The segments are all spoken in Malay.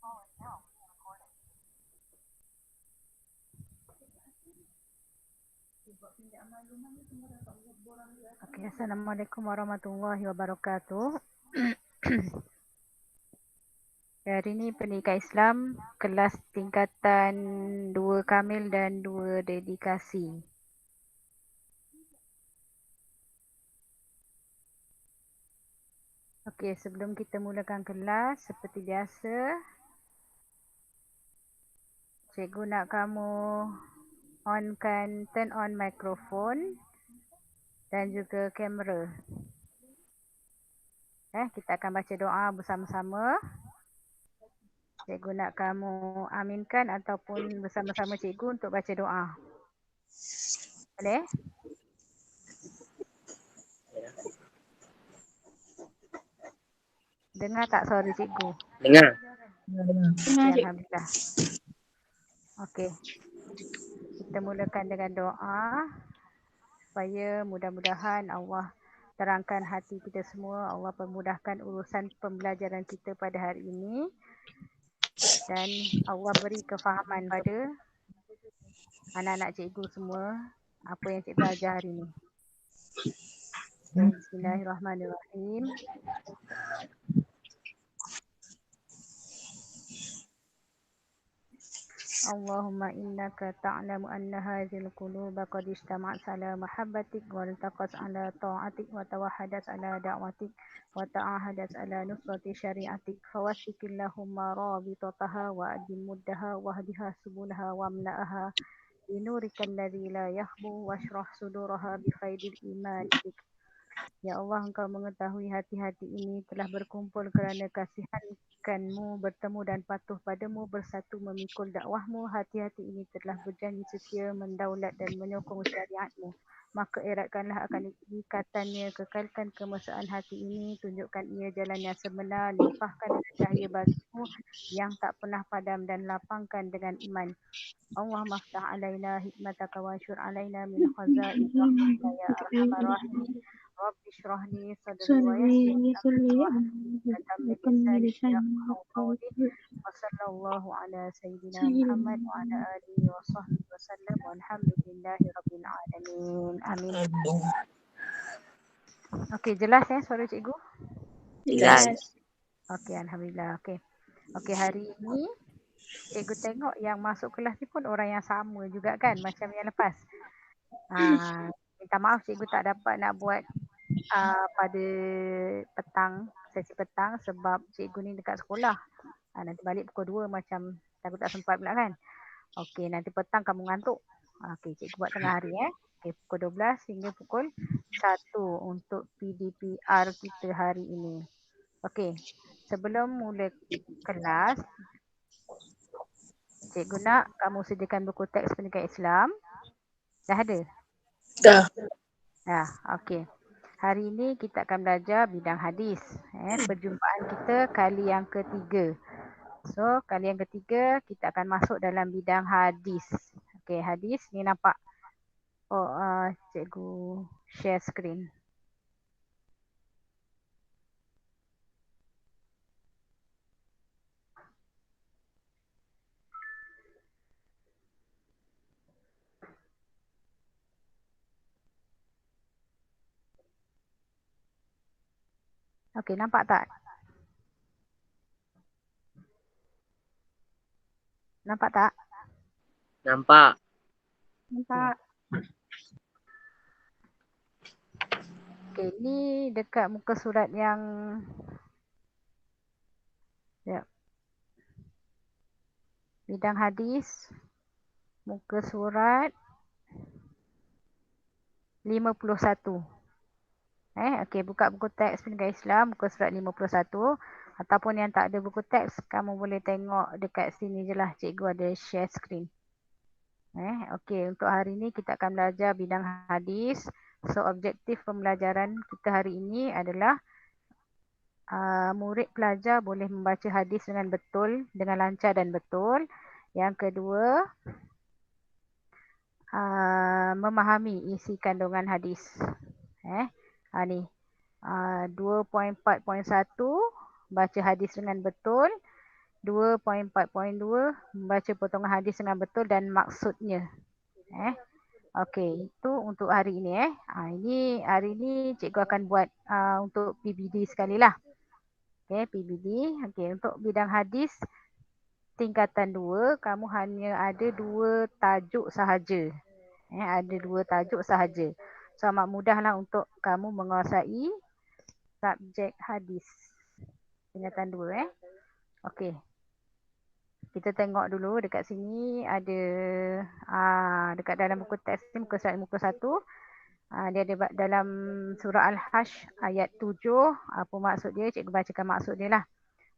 Okay, Assalamualaikum warahmatullahi wabarakatuh. Hari ini Pendidikan Islam kelas tingkatan 2 Kamil dan 2 Dedikasi. Okey, sebelum kita mulakan kelas, seperti biasa, cikgu nak kamu turn on mikrofon dan juga kamera. Kita akan baca doa bersama-sama. Cikgu nak kamu aminkan ataupun bersama-sama cikgu untuk baca doa. Boleh? Dengar tak suara cikgu? Dengar. Okay, Alhamdulillah. Okey. Kita mulakan dengan doa supaya mudah-mudahan Allah terangkan hati kita semua, Allah permudahkan urusan pembelajaran kita pada hari ini dan Allah beri kefahaman pada anak-anak cikgu semua apa yang cikgu ajar hari ini. Bismillahirrahmanirrahim. Allahumma innaka ta'lamu anna hadhil quluba qad ijtama'at ala mahabbatik wa iltaqat ala ta'atik wa tawahadat ala da'watik wa ta'ahadat ala nusrati syari'atik fawassikillahumma rabitataha wa adim muddaha wa hdiha subulaha wa amla'aha binurika alladhi la yahbu washrah suduraha bi khairil iman bik. Ya Allah, Engkau mengetahui hati-hati ini telah berkumpul kerana kasihankanmu, bertemu dan patuh padamu, bersatu memikul dakwahmu. Hati-hati ini telah berjanji setia mendaulat dan menyokong syariatmu. Maka eratkanlah akan ikatannya, kekalkan kemesraan hati ini, tunjukkan ia jalan yang sebenar, limpahkan cahaya bagimu yang tak pernah padam dan lapangkan dengan iman. Allah maftah alaina hikmataka wa ansyur alaina min khazain rahmatika ya arhamar rahimin. Rabbi shrah li sadri wa yassir li amri wahlul 'uqdatam min lisani yafqahu qawli. Wa sallallahu ala sayyidina Muhammad wa ala alihi wa sahbihi wa sallam walhamdulillahi rabbil alamin. Amin. Okey, jelas suara cikgu? Jelas. Okey, alhamdulillah. Okey, hari ini cikgu tengok yang masuk kelas ni pun orang yang sama juga kan macam yang lepas. Minta maaf cikgu tak dapat nak buat pada petang, sesi petang sebab cikgu ni dekat sekolah. Nanti balik pukul 2 macam takut tak sempat pula kan. Okey, nanti petang kamu ngantuk. Okey, cikgu buat tengah hari Okey, pukul 12 hingga pukul 1 untuk PDPR kita hari ini. Okey, sebelum mula kelas, cikgu nak kamu sediakan buku teks pendidikan Islam. Dah ada? Dah. Dah, okey. Hari ini kita akan belajar bidang hadis. Perjumpaan kita kali yang ketiga. So, kali yang ketiga kita akan masuk dalam bidang hadis. Okey, hadis ni nampak. Cikgu share screen. Okey, nampak tak? Nampak tak? Nampak. Nampak. Okey, ni dekat muka surat yang bidang hadis, muka surat 51. Okey, buka buku teks pendidikan Islam, muka surat 51. Ataupun yang tak ada buku teks, kamu boleh tengok dekat sini je lah. Cikgu ada share screen. Okey, untuk hari ini kita akan belajar bidang hadis. So, objektif pembelajaran kita hari ini adalah murid pelajar boleh membaca hadis dengan betul, dengan lancar dan betul. Yang kedua, memahami isi kandungan hadis. Ni 2.4.1 baca hadis dengan betul. 2.4.2 membaca potongan hadis dengan betul dan maksudnya. Okey, itu untuk hari ini Ini hari ini cikgu akan buat untuk PBD sekali lah. Okey, PBD. Okey, untuk bidang hadis tingkatan 2, kamu hanya ada 2 tajuk sahaja. Ada 2 tajuk sahaja. So amat mudahlah untuk kamu menguasai subjek hadis tingkatan 2 Okey. Kita tengok dulu dekat sini ada dekat dalam buku teks ni muka 1 dia ada dalam surah Al-Hash ayat 7. Apa maksud dia? Cikgu bacakan maksud dia lah.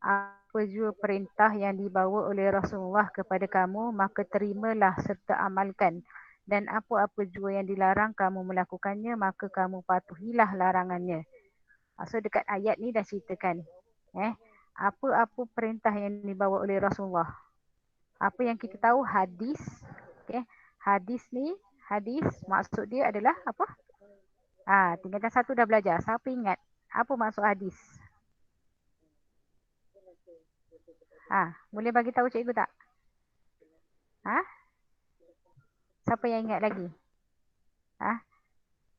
Apa jua perintah yang dibawa oleh Rasulullah kepada kamu, maka terimalah serta amalkan. Dan apa-apa jua yang dilarang kamu melakukannya, maka kamu patuhilah larangannya. So dekat ayat ni dah ceritakan. Apa-apa perintah yang dibawa oleh Rasulullah. Apa yang kita tahu hadis. Hadis ni, hadis maksud dia adalah apa? Tingkatan 1 dah belajar. Siapa ingat? Apa maksud hadis? Boleh bagi tahu cikgu tak? Siapa yang ingat lagi?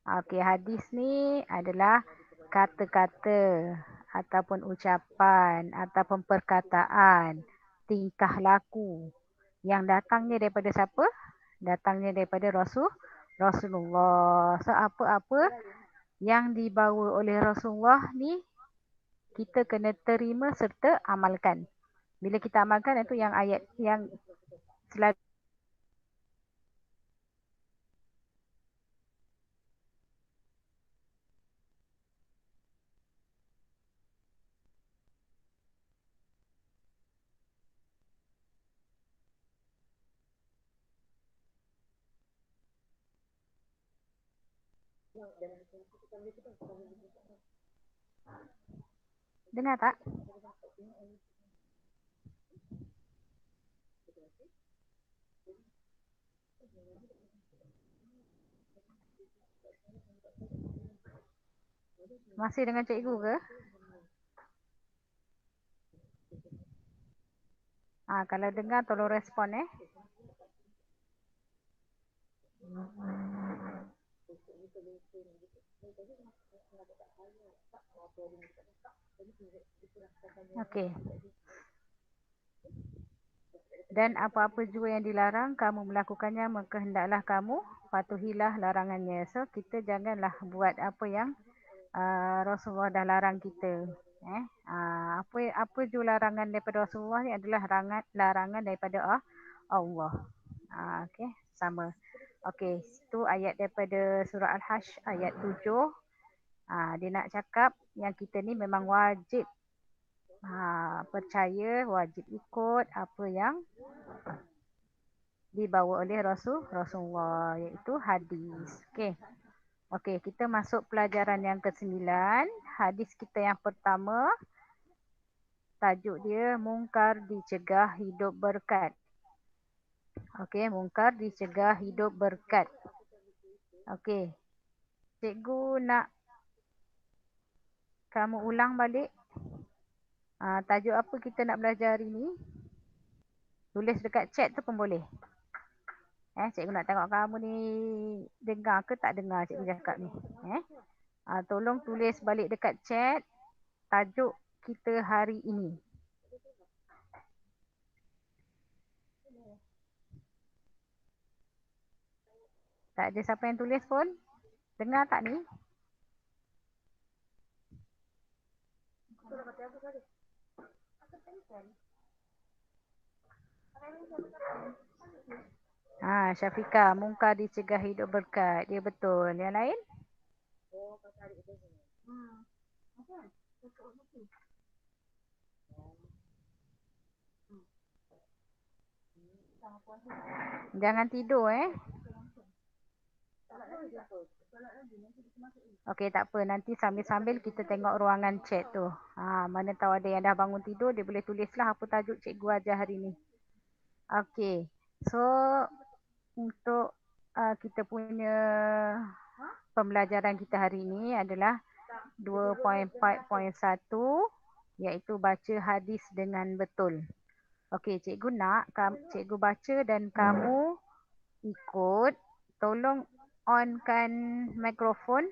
Okey, hadis ni adalah kata-kata ataupun ucapan ataupun perkataan, tingkah laku yang datangnya daripada siapa? Datangnya daripada Rasulullah. So apa-apa yang dibawa oleh Rasulullah ni kita kena terima serta amalkan. Bila kita amalkan itu yang ayat yang selalu dengar tak? Masih dengan cikgu ke? Kalau dengar tolong respon Okey. Dan apa-apa jua yang dilarang kamu melakukannya, maka hendaklah kamu patuhilah larangannya. So kita janganlah buat apa yang Rasulullah dah larang kita. Apa jua larangan daripada Rasulullah ni adalah larangan daripada Allah. Okey, sama. Okey, itu ayat daripada surah Al-Hash ayat 7. Dia nak cakap yang kita ni memang wajib percaya, wajib ikut apa yang dibawa oleh Rasulullah, iaitu hadis. Okey, kita masuk pelajaran yang ke-9. Hadis kita yang pertama, tajuk dia mungkar dicegah hidup berkat. Okey, mungkar dicegah hidup berkat. Okey. Cikgu nak kamu ulang balik. Tajuk apa kita nak belajar hari ni? Tulis dekat chat tu pun boleh. Cikgu nak tengok kamu ni dengar ke tak dengar cikgu cakap ni. Tolong tulis balik dekat chat tajuk kita hari ini. Tak ada siapa yang tulis pun? Dengar tak ni? Syafiqah, mungkar dicegah hidup berkat. Dia betul. Yang lain? Jangan tidur Okey, tak apa. Nanti sambil-sambil kita tengok ruangan chat tu. Mana tahu ada yang dah bangun tidur, dia boleh tulislah apa tajuk cikgu ajar hari ni. Okey. So, untuk kita punya pembelajaran kita hari ini adalah 2.4.1 iaitu baca hadis dengan betul. Okey, cikgu nak cikgu baca dan kamu ikut. Tolong onkan mikrofon.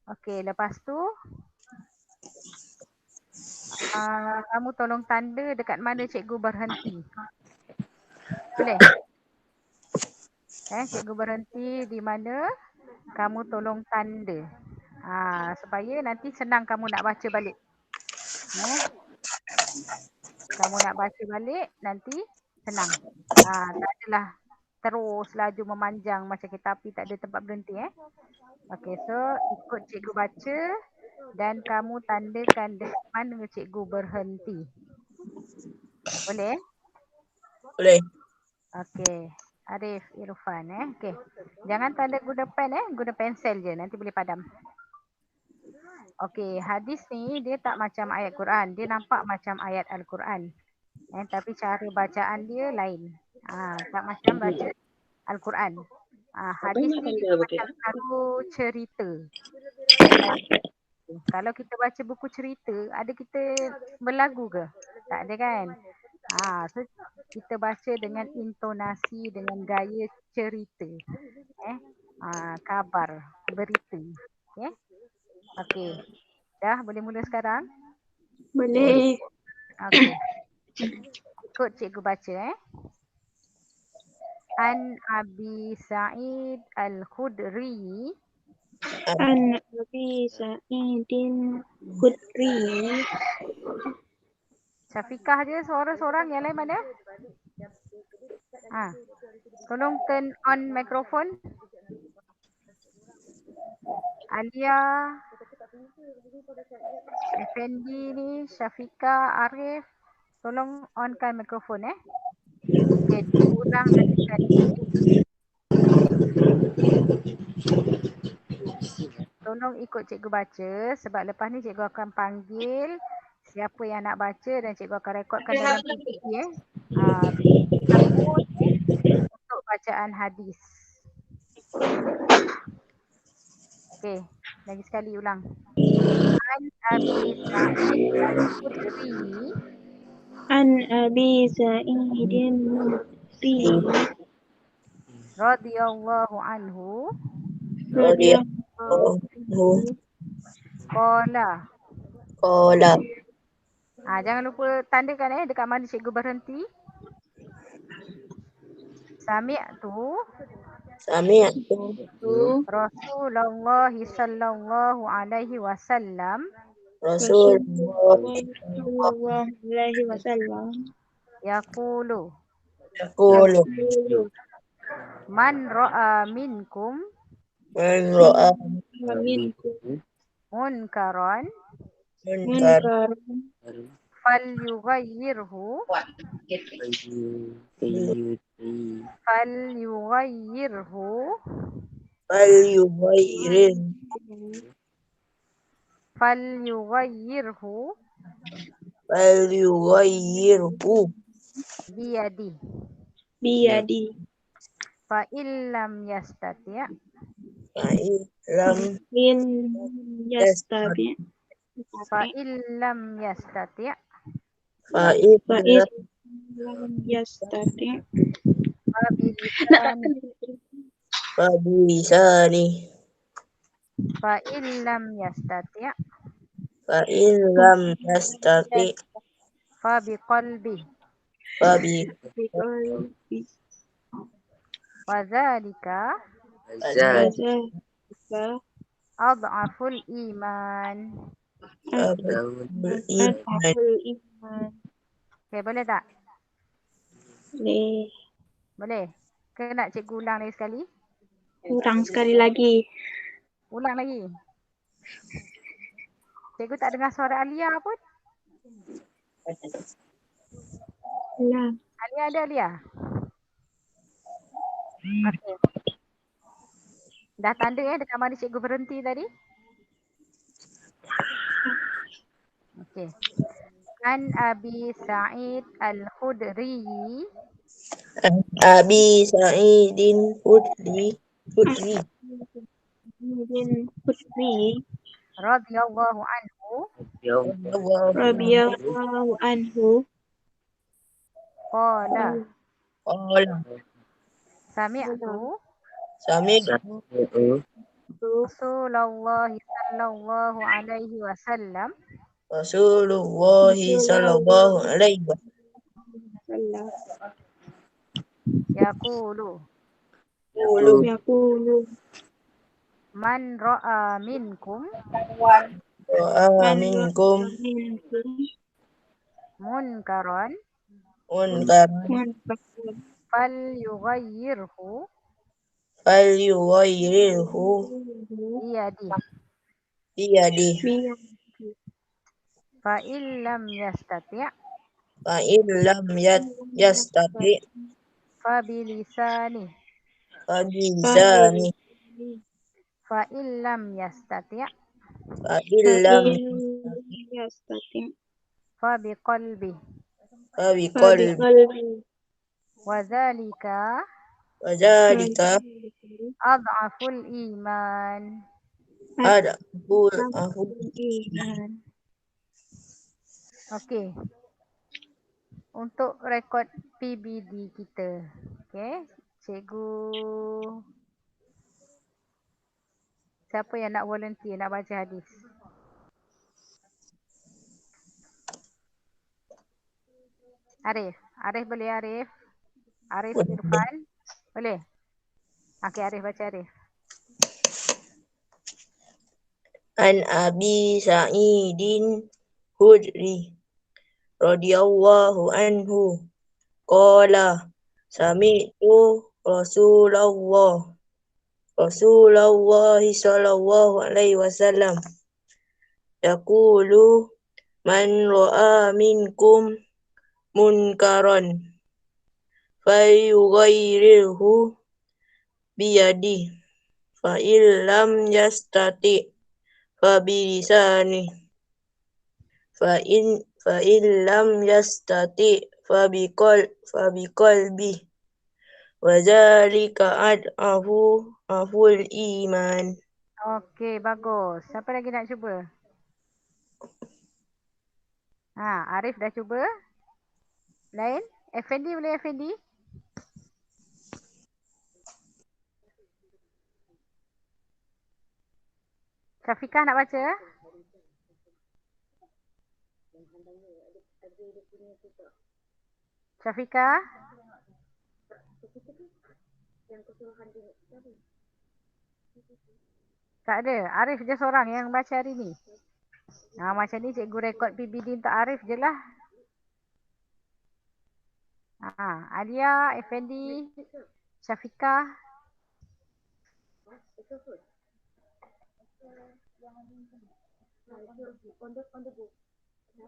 Okey, lepas tu kamu tolong tanda dekat mana cikgu berhenti. Boleh? Cikgu berhenti di mana, kamu tolong tanda. Supaya nanti senang kamu nak baca balik. Kamu nak baca balik, nanti senang. Tak adalah terus laju memanjang macam kereta api tak ada tempat berhenti. Okey, so ikut cikgu baca dan kamu tandakan dekat mana cikgu berhenti. Boleh? Boleh. Okey. Arif Irfan Okey. Jangan tanda guna pen guna pensel je, nanti boleh padam. Okey, hadis ni dia tak macam ayat Quran, dia nampak macam ayat Al-Quran. Tapi cara bacaan dia lain. Tak macam baca Al-Quran. Hadis ni dia macam satu cerita. Kalau kita baca buku cerita, ada kita berlagu ke? Tak ada kan? So kita baca dengan intonasi, dengan gaya cerita. Kabar, berita. Okey. Dah boleh mula sekarang? Boleh. Okey. Ikut cikgu baca An Abi Sa'id Al-Khudri. An Abi Sa'idin Khudri. Syafiqah je suara seorang, yang lain mana? Tolong turn on mikrofon. Alia, Effendi ni, Syafiqah, Arif, tolong onkan mikrofon Okay, ulang adik-adik. Tolong ikut cikgu baca sebab lepas ni cikgu akan panggil siapa yang nak baca dan cikgu akan rekodkan dalam PPT untuk bacaan hadis. Okey, lagi sekali ulang. An Abi Sa'id Al-Khudri. An Abi Sa'idin Khudri. Radhiyallahu anhu. Radhiyallahu anhu. Qala. Jangan lupa tandakan dekat mana cikgu berhenti. Sami'tu Rasulullah sallallahu alaihi wasallam yaqulu man ra'a minkum munkaran falyughayyirhu biyadi fa illam yastati' fa illam yastati' fa biqalbi wa dzalika adhaful iman. Okay, boleh tak? Boleh. Ke nak cikgu ulang lagi sekali? Ulang sekali lagi. Ulang lagi. Cikgu tak dengar suara Alia pun. Alia ada Alia? Okay. Dah tanda dekat mana cikgu berhenti tadi? Okay. An Abi Sa'id Al-Khudri. Abi Sa'idin Khudri. Radhiyallahu anhu. Qala. Qala. Sami'tu. Sami'tu. Rasulullah sallallahu alaihi wasallam. Rasulullah sallallahu alaihi wasallam Yaqulu. wasallam. yaqulu Man ra'a minkum. Wa minkum minkum Munkaran. munkar Fal yughayyirhu. falyughayyirhu Biyadi. biyadihi Fa illam yastati' fa in lam yastati fa bilisani. fa bisani Fa illam yastati' fa in lam yastati fa biqalbi. fa biqalbi Wa dzalika wa dzalika adhaful iman. adhaful iman. Okey. Untuk rekod PBD kita. Okey. Cikgu. Siapa yang nak volunteer nak baca hadis? Arif. Arif boleh Arif? Arif Irfan. Boleh? Okey Arif baca Arif. An Abi Sa'idin Hudri radhiyallahu anhu qala sami'tu Rasulullah sallallahu alaihi wasallam yaqulu man ra'a minkum munkaran falyughayyirhu biyadihi fa illam yastati fa bilisanihi fa in lam yastati fa biqalbi wa dzalika aful iman. Okey bagus. Siapa lagi nak cuba? Arif dah cuba. Lain? Effendi boleh Effendi? Syafiqah nak baca? Syafiqah? Tak ada. Arif je seorang yang baca hari ni. Macam ni cikgu rekod PBD untuk Arif je lah. Alia, Effendi, Syafiqah.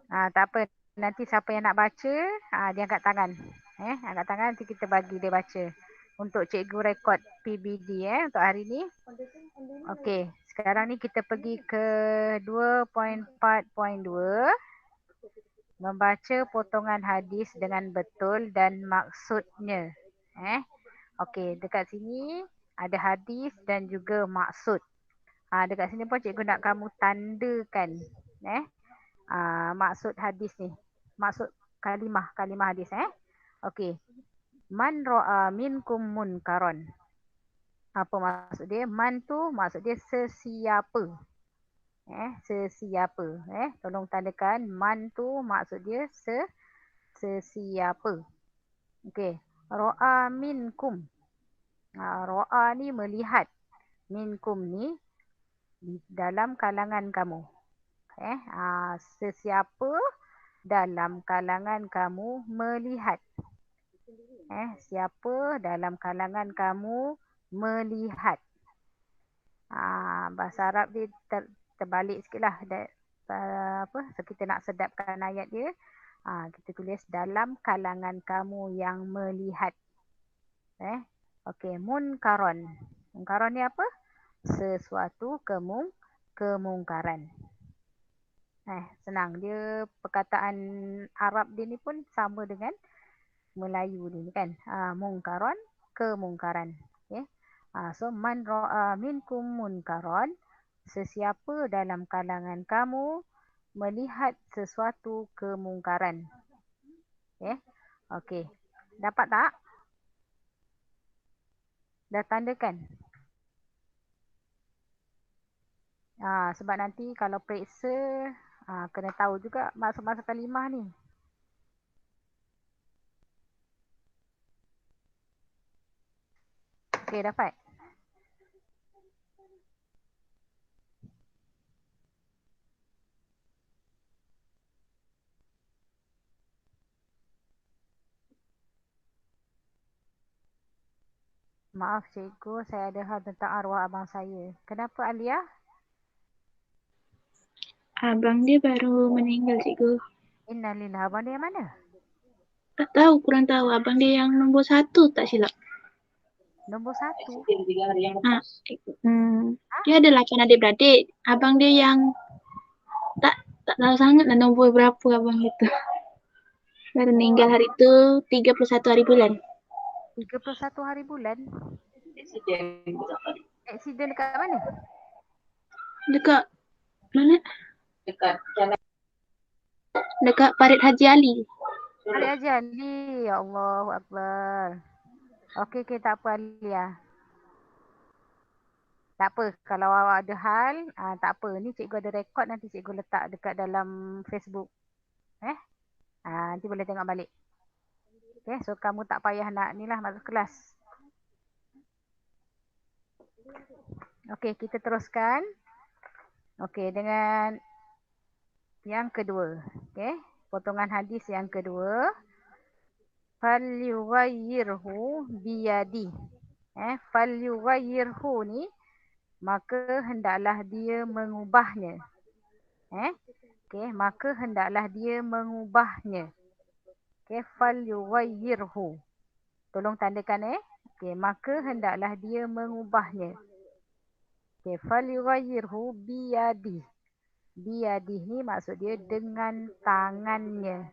Tak apa. Nanti siapa yang nak baca, dia angkat tangan. Angkat tangan nanti kita bagi dia baca. Untuk cikgu rekod PBD untuk hari ni. Okey, sekarang ni kita pergi ke 2.4.2. Membaca potongan hadis dengan betul dan maksudnya. Okey, dekat sini ada hadis dan juga maksud. Dekat sini pun cikgu nak kamu tandakan maksud hadis ni. Maksud kalimah hadis Okey. Man ra'a minkum munkaron. Apa maksud dia? Man tu maksud dia sesiapa. Sesiapa. Tolong tandakan man tu maksud dia sesiapa. Okey. Ra'a minkum. Ra'a ni melihat. Minkum ni dalam kalangan kamu. Sesiapa dalam kalangan kamu melihat. Siapa dalam kalangan kamu melihat. Bahasa Arab dia terbalik sikit lah. So kita nak sedapkan ayat dia. Kita tulis dalam kalangan kamu yang melihat. Okey, munkaron. Munkaron ni apa? Sesuatu kemungkaran. Senang. Dia perkataan Arab dia ni pun sama dengan Melayu ni kan. Mungkaron, kemungkaran. Okay. So, man ra'a minkum munkaron. Sesiapa dalam kalangan kamu melihat sesuatu kemungkaran. Okay. Okey. Dapat tak? Dah tandakan? Sebab nanti kalau periksa, kena tahu juga masuk-masuk kalimah ni. Okey, dapat? Maaf cikgu, saya ada hal tentang arwah abang saya. Kenapa Alia? Abang dia baru meninggal, cikgu. Innalillah, abang dia yang mana? Tak tahu, kurang tahu. Abang dia yang nombor 1 tak silap. Nombor 1. Dia ada 8 adik-beradik. Abang dia yang tak tahu sangat lah nombor berapa abang itu. Baru meninggal hari itu 31 hari bulan. 31 hari bulan? Aksiden dekat mana? Dekat mana? Dekat Parit Haji Ali. Hari Haji Ali. Ya Allahu Akbar. Okey, tak apa Alia. Tak apa, kalau awak ada hal, tak apa. Ni cikgu ada rekod, nanti cikgu letak dekat dalam Facebook. Nanti boleh tengok balik. Okay, so kamu tak payah nak ni lah masuk kelas. Okey, kita teruskan. Okey, dengan yang kedua. Okey, potongan hadis yang kedua. Falyughayyirhu biyadi. Falyughayyirhu ni, maka hendaklah dia mengubahnya. Okey, maka hendaklah dia mengubahnya. Okey, falyughayyirhu. Tolong tandakan Okey, maka hendaklah dia mengubahnya. Okey, falyughayyirhu biyadi. Biyadi ni maksud dia dengan tangannya.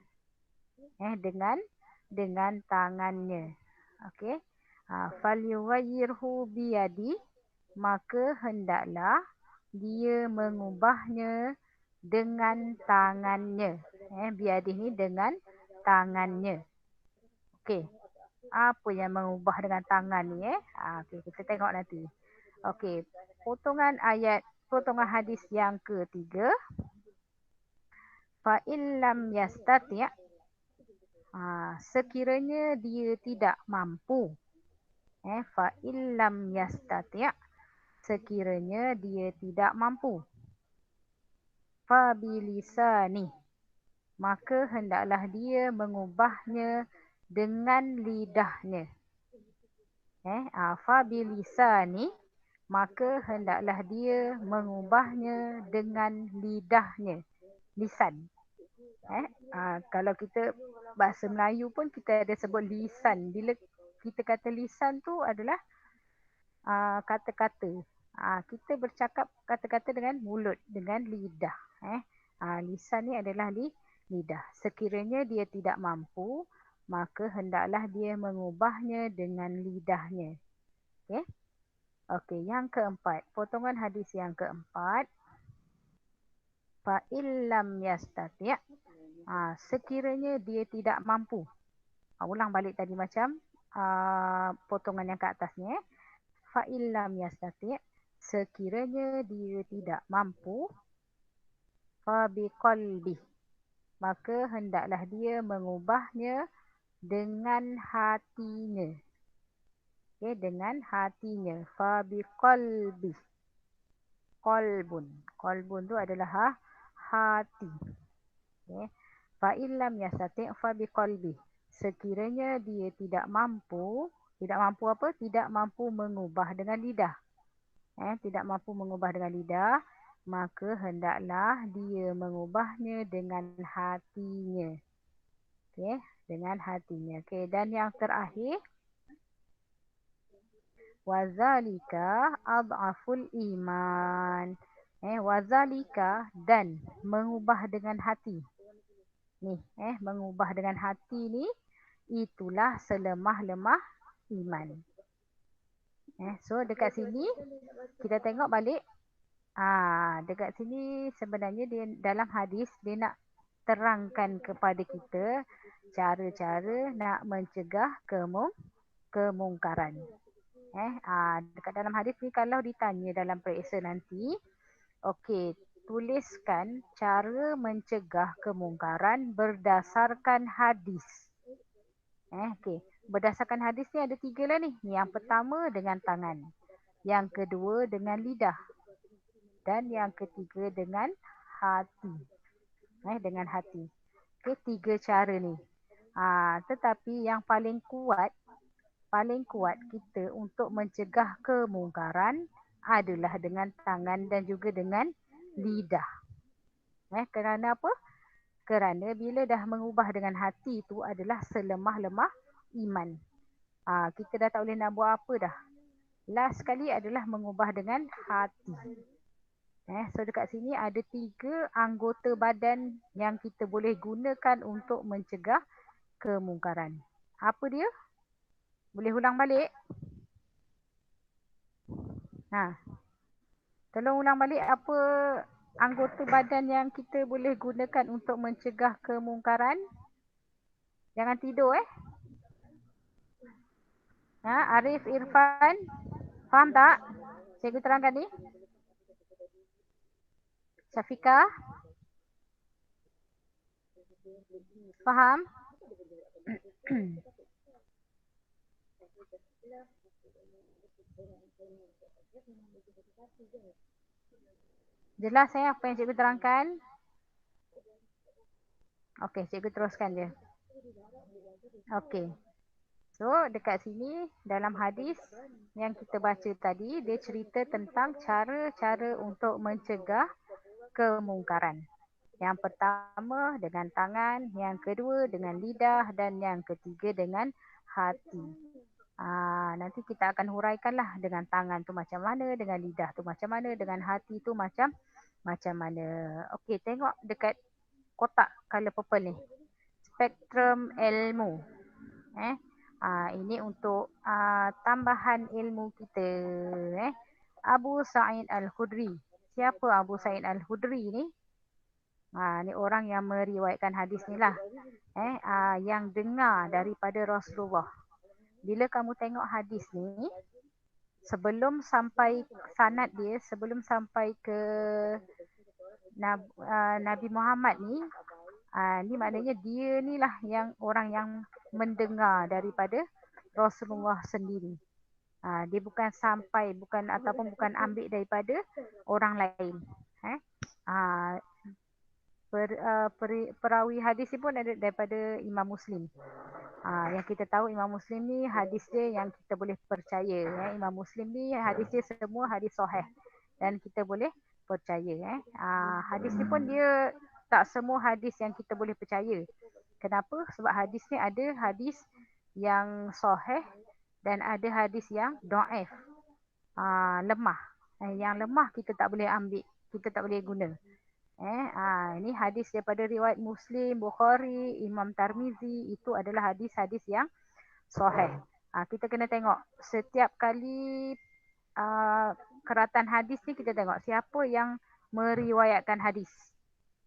Dengan tangannya. Okey. Falyughayyirhu biyadi, maka hendaklah dia mengubahnya dengan tangannya. Biyadi ni dengan tangannya. Okey. Apa yang mengubah dengan tangan ni Okey, kita tengok nanti. Okey, potongan hadis yang ketiga. Fa illam yastati', sekiranya dia tidak mampu. Fa illam yastati', sekiranya dia tidak mampu. Fa bilisani, maka hendaklah dia mengubahnya dengan lidahnya. Fa bilisani, maka hendaklah dia mengubahnya dengan lidahnya. Lisan. Kalau kita bahasa Melayu pun kita ada sebut lisan. Bila kita kata lisan tu adalah kata-kata. Kita bercakap kata-kata dengan mulut, dengan lidah. Lisan ni adalah lidah. Sekiranya dia tidak mampu, maka hendaklah dia mengubahnya dengan lidahnya. Okey, yang keempat. Potongan hadis yang keempat. Fa illam yastati', sekiranya dia tidak mampu. Ulang balik tadi macam potongan yang ke atasnya. Fa illam yastati', sekiranya dia tidak mampu. Fa biqalbi, maka hendaklah dia mengubahnya dengan hatinya. Dengan hatinya. Fa biqalbi. Qalbun tu adalah hati. Fa illam yastati' fa biqalbi, sekiranya dia tidak mampu apa? Tidak mampu mengubah dengan lidah. Tidak mampu mengubah dengan lidah, maka hendaklah dia mengubahnya dengan hatinya. Dengan hatinya. Dan yang terakhir, wazalika ad'aful iman. Wazalika, dan mengubah dengan hati. Mengubah dengan hati ni, itulah selemah-lemah iman. So dekat sini kita tengok balik. Dekat sini sebenarnya dia dalam hadis dia nak terangkan kepada kita cara-cara nak mencegah kemungkaran. Dekat dalam hadis ni kalau ditanya dalam periksa nanti, okey, tuliskan cara mencegah kemungkaran berdasarkan hadis. Okey, berdasarkan hadis ni ada 3 lah ni. Yang pertama dengan tangan, yang kedua dengan lidah, dan yang ketiga dengan hati. Dengan hati. Okey, 3 cara ni. Tetapi yang paling kuat kita untuk mencegah kemungkaran adalah dengan tangan dan juga dengan lidah. Kerana apa? Kerana bila dah mengubah dengan hati itu adalah selemah-lemah iman. Kita dah tak boleh nak buat apa dah. Last sekali adalah mengubah dengan hati. So dekat sini ada 3 anggota badan yang kita boleh gunakan untuk mencegah kemungkaran. Apa dia? Boleh ulang balik? Tolong ulang balik apa anggota badan yang kita boleh gunakan untuk mencegah kemungkaran. Jangan tidur Arif, Irfan, faham tak? Cikgu terangkan ni. Syafiqah, faham? Jelas apa yang cikgu terangkan? Okey, cikgu teruskan je. Okey. So, dekat sini dalam hadis yang kita baca tadi, dia cerita tentang cara-cara untuk mencegah kemungkaran. Yang pertama dengan tangan, yang kedua dengan lidah dan yang ketiga dengan hati. Nanti kita akan huraikanlah dengan tangan tu macam mana, dengan lidah tu macam mana, dengan hati tu macam mana. Okey, tengok dekat kotak color purple ni. Spektrum ilmu. Ini untuk tambahan ilmu kita. Abu Sa'id Al-Khudri. Siapa Abu Sa'id Al-Khudri ni? Ni orang yang meriwayatkan hadis ni lah. Yang dengar daripada Rasulullah. Bila kamu tengok hadis ni, sebelum sampai sanad dia, sebelum sampai ke Nabi Muhammad ni, ni maknanya dia ni lah yang orang yang mendengar daripada Rasulullah sendiri. Dia bukan ambil daripada orang lain. Perawi hadis ni pun ada daripada Imam Muslim. Yang kita tahu Imam Muslim ni hadis dia yang kita boleh percaya. Imam Muslim ni hadis dia semua hadis sahih dan kita boleh percaya. Hadis ni pun dia tak semua hadis yang kita boleh percaya. Kenapa? Sebab hadis ni ada hadis yang sahih dan ada hadis yang dhaif. Lemah. Yang lemah kita tak boleh ambil, kita tak boleh guna. Ini hadis daripada riwayat Muslim, Bukhari, Imam Tirmizi, itu adalah hadis-hadis yang sahih. Kita kena tengok setiap kali keratan hadis ni, kita tengok siapa yang meriwayatkan hadis.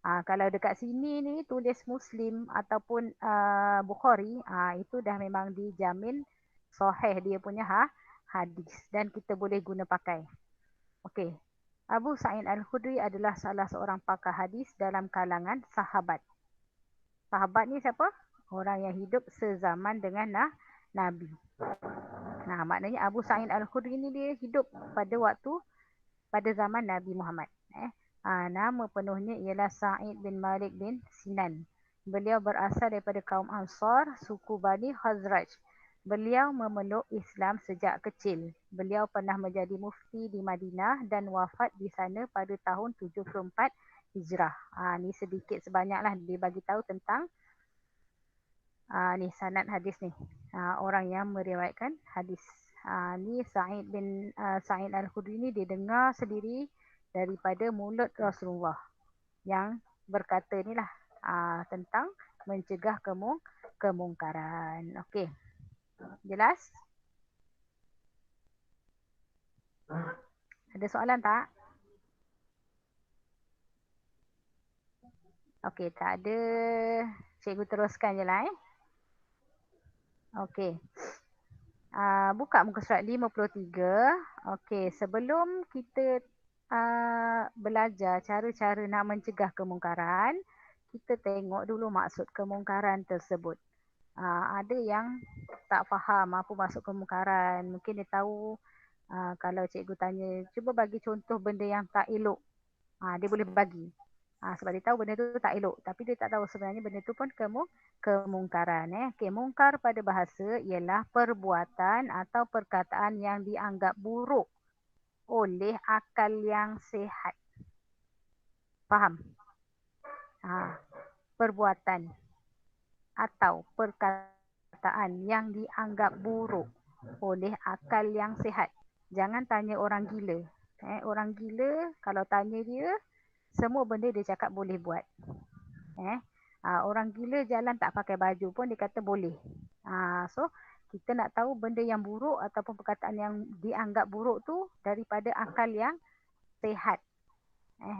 Kalau dekat sini ni tulis Muslim ataupun Bukhari, itu dah memang dijamin sahih dia punya hadis dan kita boleh guna pakai. Okey. Abu Sa'id Al-Khudri adalah salah seorang pakar hadis dalam kalangan sahabat. Sahabat ni siapa? Orang yang hidup sezaman dengan Nabi. Maknanya Abu Sa'id Al-Khudri ni dia hidup pada zaman Nabi Muhammad. Nama penuhnya ialah Sa'id bin Malik bin Sinan. Beliau berasal daripada kaum Ansar, suku Bani Khazraj. Beliau memeluk Islam sejak kecil. Beliau pernah menjadi mufti di Madinah dan wafat di sana pada tahun 74 Hijrah. Ni sedikit sebanyaklah dia bagi tahu tentang ni sanad hadis ni. Orang yang meriwayatkan hadis. Ni Sa'id Al-Khudri ni dia dengar sendiri daripada mulut Rasulullah yang berkata ni lah tentang mencegah kemungkaran. Okey. Jelas? Ada soalan tak? Okey, tak ada. Cikgu teruskan je lah. Okey. Buka muka surat 53. Okey, sebelum kita belajar cara-cara nak mencegah kemungkaran, kita tengok dulu maksud kemungkaran tersebut. Ada yang tak faham apa maksud kemungkaran. Mungkin dia tahu kalau cikgu tanya, cuba bagi contoh benda yang tak elok. Dia boleh bagi. Sebab dia tahu benda tu tak elok. Tapi dia tak tahu sebenarnya benda tu pun kemungkaran. Okay. Mungkar pada bahasa ialah perbuatan atau perkataan yang dianggap buruk oleh akal yang sihat. Faham? Perbuatan atau perkataan yang dianggap buruk oleh akal yang sihat. Jangan tanya orang gila. Orang gila kalau tanya dia, semua benda dia cakap boleh buat. Orang gila jalan tak pakai baju pun dia kata boleh. So kita nak tahu benda yang buruk ataupun perkataan yang dianggap buruk tu daripada akal yang sihat.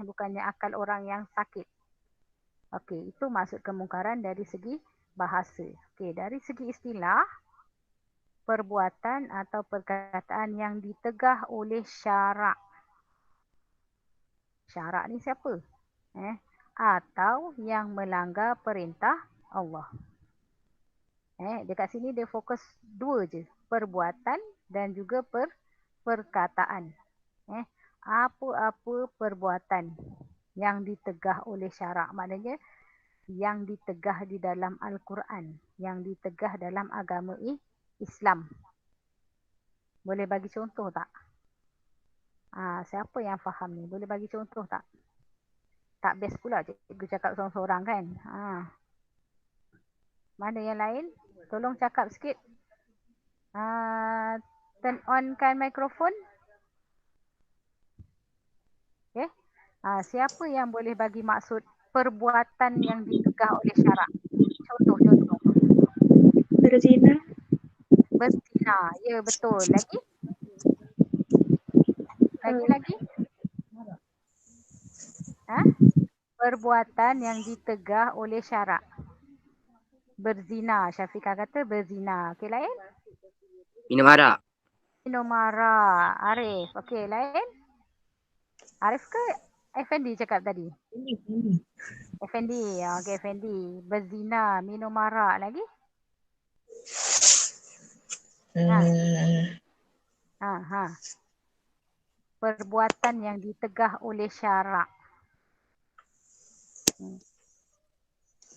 Bukannya akal orang yang sakit. Okey, itu maksud kemungkaran dari segi bahasa. Okey, dari segi istilah, perbuatan atau perkataan yang ditegah oleh syarak. Syarak ni siapa? Atau yang melanggar perintah Allah. Dekat sini dia fokus dua je. Perbuatan dan juga perkataan. Apa-apa perbuatan yang ditegah oleh syarak. Maknanya yang ditegah di dalam Al-Quran. Yang ditegah dalam agama Islam. Boleh bagi contoh tak? Siapa yang faham ni? Boleh bagi contoh tak? Tak best pula cikgu cakap seorang-seorang kan? Mana yang lain? Tolong cakap sikit. Turn on kan mikrofon. Okay. Siapa yang boleh bagi maksud perbuatan yang ditegah oleh syarak? Contoh. Berzina. Berzina. Ya, betul. Lagi? Lagi? Perbuatan yang ditegah oleh syarak. Berzina. Syafiqah kata berzina. Okey, lain? Minum arak. Minum arak. Arif. Okey, lain? Arif ke Effendi cakap tadi? Effendi. Okey, Effendi. Berzina. Minum arak. Lagi? Perbuatan yang ditegah oleh syarak.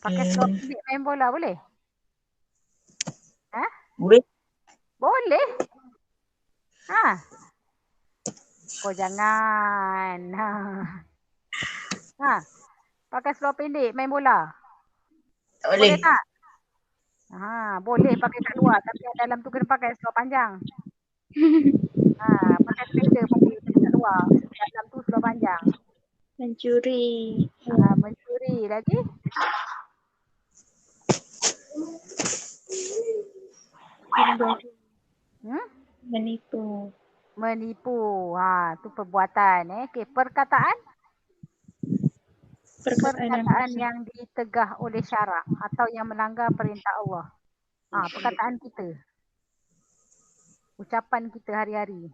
Pakai seluar pendek main bola boleh? Boleh. Boleh? Kau jangan. Pakai seluar pendek main bola? Tak boleh. Boleh tak? Boleh pakai kat luar. Tapi yang dalam tu kena pakai seluar panjang. Pakai sweater pakai kat luar. Dalam tu seluar panjang. Mencuri. Mencuri lagi? Menipu. Tu perbuatan. Okey, perkataan? Perkataan yang ditegah oleh syarak atau yang melanggar perintah Allah. Perkataan kita. Ucapan kita hari-hari.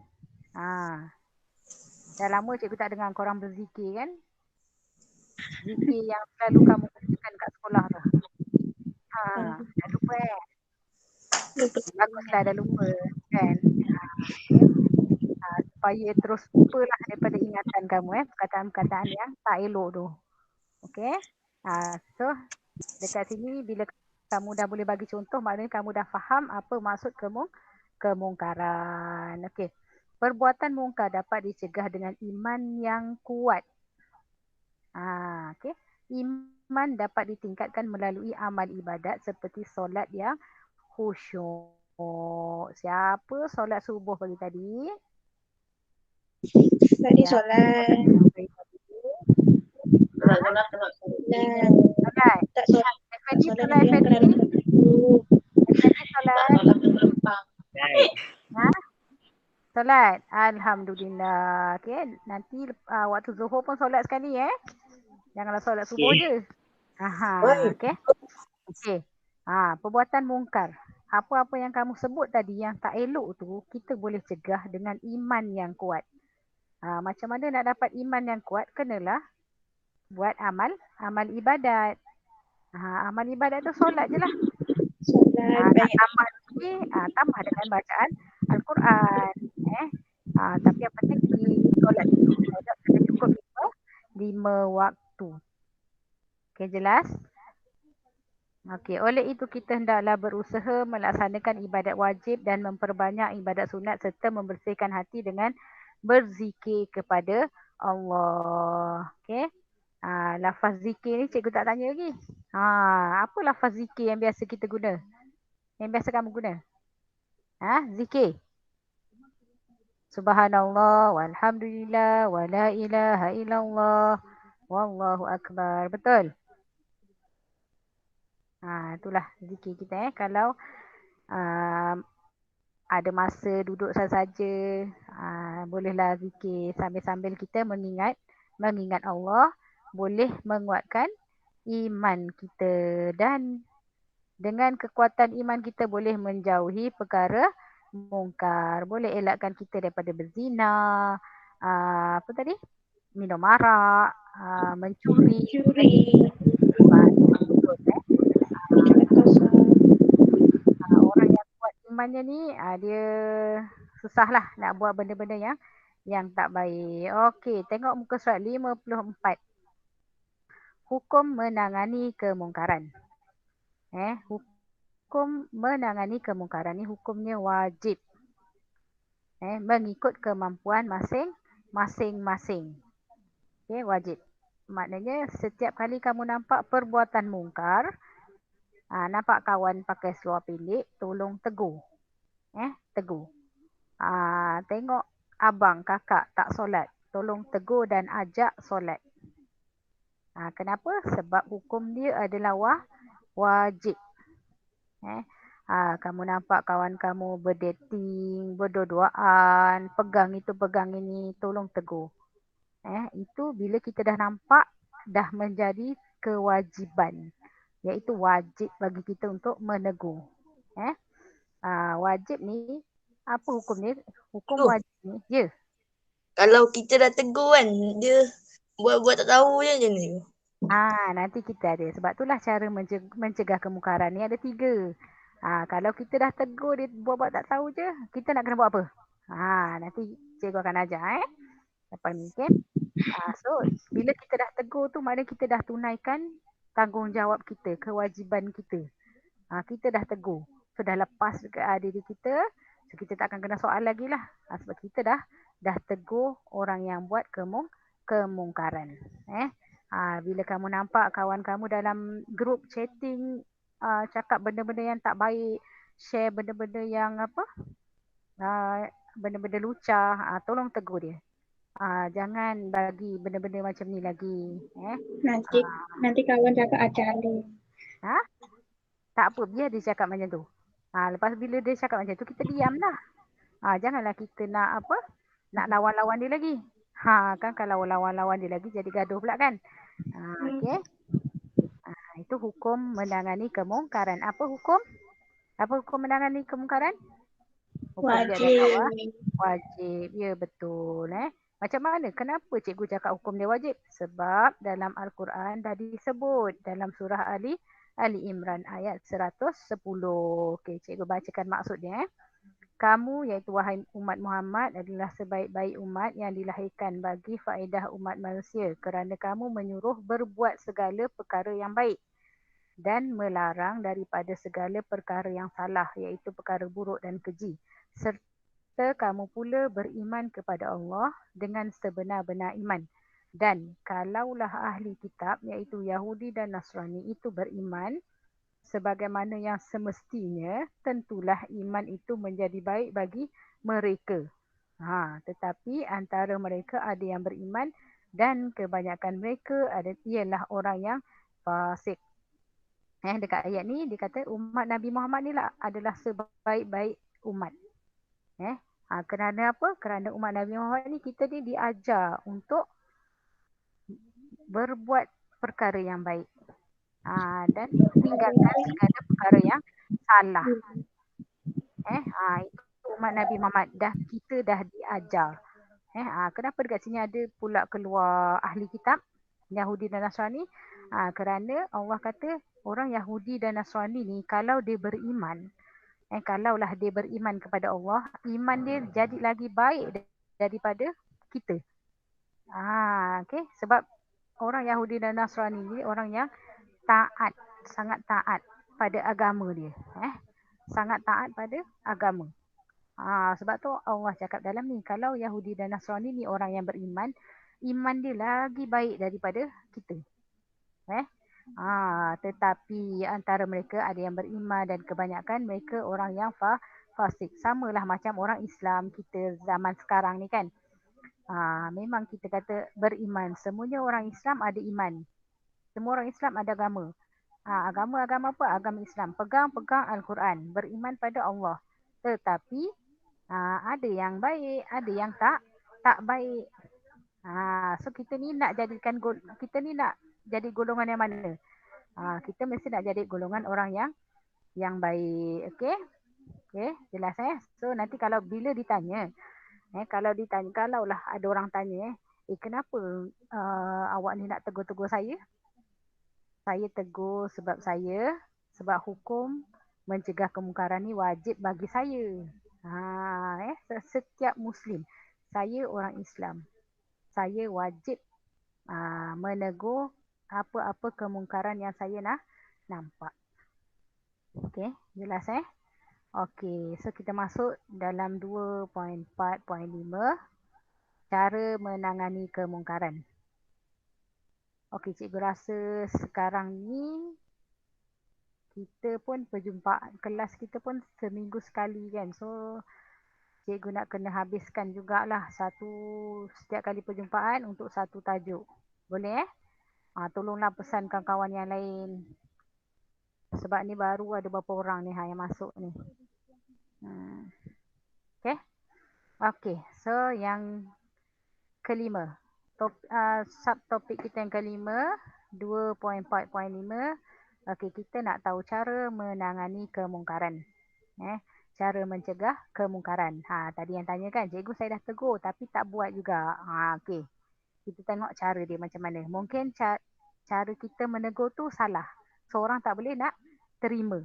Dah lama cikgu tak dengar korang berzikir kan? Zikir yang selalu kamu kerjakan kat sekolah tu. Dah lupa Baguslah dah lupa kan? Supaya terus lupalah daripada ingatan kamu perkataan-perkataan yang tak elok tu. Okey? So dekat sini bila kamu dah boleh bagi contoh, maknanya kamu dah faham apa maksud kemungkaran. Okey. Perbuatan mungkar dapat dicegah dengan iman yang kuat. Okey. Iman dapat ditingkatkan melalui amal ibadat seperti solat yang khusyuk. Siapa solat subuh pagi tadi? Tadi solat. Solat. Tak solat. Effendi solat. Solat. Alhamdulillah. Okay. Nanti waktu zuhur pun solat sekali Janganlah solat subuh je. Okay. Okay. Perbuatan mungkar. Apa-apa yang kamu sebut tadi yang tak elok tu, kita boleh cegah dengan iman yang kuat. Macam mana nak dapat iman yang kuat? Kenalah buat amal ibadat. Amal ibadat tu solat je lah. Solat Nak banyak. tambah lagi, tambah dengan bacaan Al-Quran. Tapi yang penting di solat itu kena cukup 5 waktu. Okey, jelas? Okey, oleh itu kita hendaklah berusaha melaksanakan ibadat wajib dan memperbanyak ibadat sunat serta membersihkan hati dengan berzikir kepada Allah. Okey. Lafaz zikir ni cikgu tak tanya lagi. Apa lafaz zikir yang biasa kita guna? Yang biasa kamu guna? Zikir. Subhanallah, walhamdulillah, wa la ilaha illallah, wallahu akbar. Betul? Itulah zikir kita. Kalau ada masa duduk saja, bolehlah zikir sambil-sambil kita mengingat Allah, boleh menguatkan iman kita, dan dengan kekuatan iman kita boleh menjauhi perkara mungkar, boleh elakkan kita daripada berzina, apa tadi? Minum arak, mencuri, orang yang kuat imannya ni dia susahlah nak buat benda-benda yang tak baik. Okey, tengok muka surat 54. Hukum menangani kemungkaran. Hukum menangani kemungkaran ni hukumnya wajib. Mengikut kemampuan masing-masing. Okey, wajib. Maknanya setiap kali kamu nampak perbuatan mungkar, nampak kawan pakai seluar pendek, tolong tegur. Tegur. Tengok abang, kakak tak solat, tolong tegur dan ajak solat. Kenapa? Sebab hukum dia adalah wajib. Kamu nampak kawan kamu berdating, berdua-duaan, pegang itu, pegang ini, tolong tegur. Itu bila kita dah nampak, dah menjadi kewajiban. Iaitu wajib bagi kita untuk menegur. Wajib ni, apa hukum ni? Hukum wajib ni, ya. Kalau kita dah tegur kan, dia buat-buat tak tahu je macam ni. Nanti kita ada. Sebab itulah cara mencegah kemungkaran ni ada 3. Kalau kita dah tegur dia buat-buat tak tahu je, kita nak kena buat apa? Nanti cikgu akan ajar lepas ni, okay? So bila kita dah tegur tu, maknanya kita dah tunaikan tanggungjawab kita, kewajipan kita. Kita dah tegur. So dah lepas dekat diri kita, so kita tak akan kena soal lagi lah. Sebab kita dah tegur orang yang buat kemungkaran. Bila kamu nampak kawan kamu dalam grup chatting, cakap benda-benda yang tak baik, share benda-benda yang benda-benda lucah, tolong tegur dia. Jangan bagi benda-benda macam ni lagi. Nanti kawan cakap acari. Tak apa, biar dia cakap macam tu. Lepas bila dia cakap macam tu, kita diam lah. Janganlah kita nak lawan-lawan dia lagi. Kan kalau lawan-lawan dia lagi jadi gaduh pula kan. Okey. Itu hukum menangani kemungkaran. Apa hukum menangani kemungkaran? Hukum Wajib. dia adalah wajib. Ya, betul. Macam mana? Kenapa cikgu cakap hukum dia wajib? Sebab dalam Al-Quran dah disebut dalam surah Ali Imran ayat 110. Okey, cikgu bacakan maksudnya. Kamu iaitu wahai umat Muhammad adalah sebaik-baik umat yang dilahirkan bagi faedah umat manusia kerana kamu menyuruh berbuat segala perkara yang baik dan melarang daripada segala perkara yang salah iaitu perkara buruk dan keji. Serta kamu pula beriman kepada Allah dengan sebenar-benar iman. Dan kalaulah ahli kitab iaitu Yahudi dan Nasrani itu beriman sebagaimana yang semestinya, tentulah iman itu menjadi baik bagi mereka. Tetapi antara mereka ada yang beriman dan kebanyakan mereka ialah orang yang fasik. Dekat ayat ni dia kata umat Nabi Muhammad ni lah adalah sebaik-baik umat. Kerana apa? Kerana umat Nabi Muhammad ni kita ni diajar untuk berbuat perkara yang baik. Dan tinggalkan segala perkara yang salah. Itu umat Nabi Muhammad kita dah diajar. Kenapa dekat sini ada pula keluar ahli kitab Yahudi dan Nasrani? Kerana Allah kata orang Yahudi dan Nasrani ni kalau dia beriman, kalaulah dia beriman kepada Allah, iman dia jadi lagi baik daripada kita. Okay. Sebab orang Yahudi dan Nasrani ni orang yang taat, sangat taat pada agama dia. Sangat taat pada agama. Sebab tu Allah cakap dalam ni, kalau Yahudi dan Nasrani ni orang yang beriman, iman dia lagi baik daripada kita. Tetapi antara mereka ada yang beriman dan kebanyakan mereka orang yang fasik. Samalah macam orang Islam kita zaman sekarang ni kan. Memang kita kata beriman. Semuanya orang Islam ada iman. Semua orang Islam ada agama. Agama apa? Agama Islam. Pegang Al-Quran. Beriman pada Allah. Tetapi ada yang baik, ada yang tak baik. So kita ni nak jadi golongan yang mana? Kita mesti nak jadi golongan orang yang baik. Okey, jelas So nanti kalau bila ditanya, kalaulah ada orang tanya, kenapa awak ni nak tegur-tegur saya? Saya tegur sebab hukum mencegah kemungkaran ni wajib bagi saya. Setiap Muslim, saya orang Islam, saya wajib menegur apa-apa kemungkaran yang saya nampak. Okey, jelas Okey, so kita masuk dalam 2.4.5, cara menangani kemungkaran. Okey, cikgu rasa sekarang ni kita pun perjumpaan kelas kita pun seminggu sekali kan. So cikgu nak kena habiskan jugalah setiap kali perjumpaan untuk satu tajuk. Boleh tolonglah pesankan kawan yang lain. Sebab ni baru ada beberapa orang ni yang masuk ni. Okey, so yang kelima. Subtopik kita yang kelima, 2.4.5. Okey, kita nak tahu cara menangani kemungkaran. Cara mencegah kemungkaran. Tadi yang tanya kan, cikgu saya dah tegur tapi tak buat juga. Okey. Kita tengok cara dia macam mana. Mungkin cara kita menegur tu salah. Seorang tak boleh nak terima.